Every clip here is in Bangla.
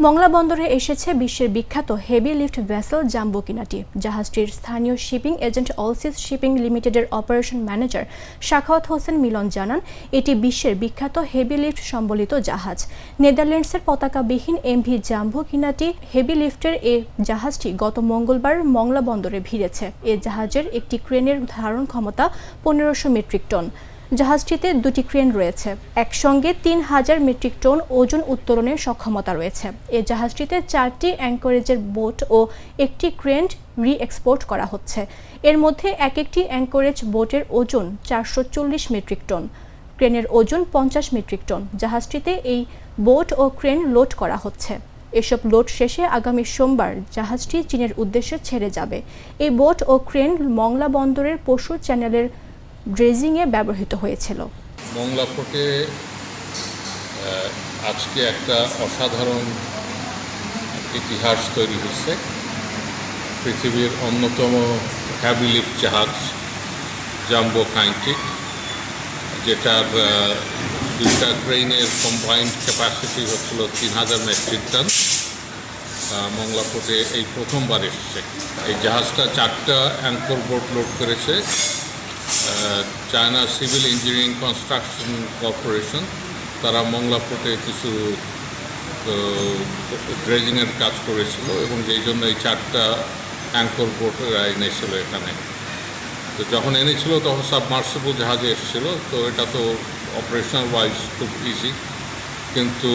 মংলা বন্দরে এসেছে বিশ্বের বিখ্যাত হেভি লিফট ভেসেল জাম্বো কিনাটি। জাহাজটির স্থানীয় শিপিং এজেন্ট অলসিস শিপিং লিমিটেডের অপারেশন ম্যানেজার শাখাওয়াত হোসেন মিলন জানান, এটি বিশ্বের বিখ্যাত হেভি লিফট সম্বলিত জাহাজ। নেদারল্যান্ডসের পতাকাবিহীন এমভি জাম্বো কিনাটি হেভি লিফটের এ জাহাজটি গত মঙ্গলবার মংলা বন্দরে ভিড়েছে। এ জাহাজের একটি ক্রেনের ধারণ ক্ষমতা 1500 মেট্রিক টন। জাহাজটিতে দুটি ক্রেন রয়েছে, একসঙ্গে 3000 মেট্রিক টন ওজন উত্তোলনের সক্ষমতা রয়েছে। এ জাহাজটিতে 4টি অ্যাঙ্করেজের বোট ও একটি ক্রেন রি-এক্সপোর্ট করা হচ্ছে। এর মধ্যে একটি অ্যাঙ্করেজ বোটের ওজন 440 মেট্রিক টন, ক্রেনের ওজন 50 মেট্রিক টন। জাহাজটিতে এই বোট ও ক্রেন লোড করা হচ্ছে। এসব লোড শেষে আগামী সোমবার জাহাজটি চীনের উদ্দেশ্যে ছেড়ে যাবে। এই বোট ও ক্রেন মংলা বন্দরের পশু চ্যানেলের ড্রেজিংয়ে ব্যবহৃত হয়েছিল। মংলা পোর্টে আজকে একটা অসাধারণ ইতিহাস তৈরি হচ্ছে। পৃথিবীর অন্যতম হেভি লিফট জাহাজ জাম্বো কাইন্টিক, যেটার দুইটা ক্রেনের কম্বাইন্ড ক্যাপাসিটি হচ্ছিল 3000 মেট্রিক টন, মংলা পোর্টে এই প্রথমবার এসেছে। এই জাহাজটা 4টা অ্যাঙ্কর বোট লোড করেছে। China civil engineering construction corporation তারা মংলা পোর্টে কিছু ড্রেজিংয়ের কাজ করেছিল এবং যেই জন্য এই 4টা অ্যাঙ্কর বোট এনেছিল এখানে। তো যখন এনেছিল তখন সাবমার্সিবল জাহাজে এসেছিল, তো এটা তো অপারেশনাল ওয়াইজ খুব ইজি, কিন্তু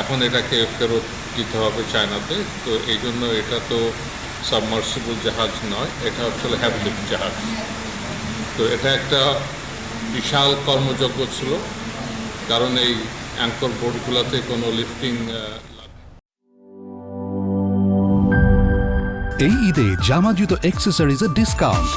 এখন এটাকে ফেরত দিতে হবে চায়নাতে। তো এই জন্য এটা তো সাবমার্সিবল জাহাজ নয়, এটা হচ্ছে হেভি লিফট জাহাজ। তো এটা একটা বিশাল কর্মযজ্ঞ ছিল, কারণ এই অ্যাঙ্কর বোর্ডগুলোতে কোনো লিফটিং। এই ঈদে জামা জুতো অ্যাক্সেসরিজের ডিসকাউন্ট।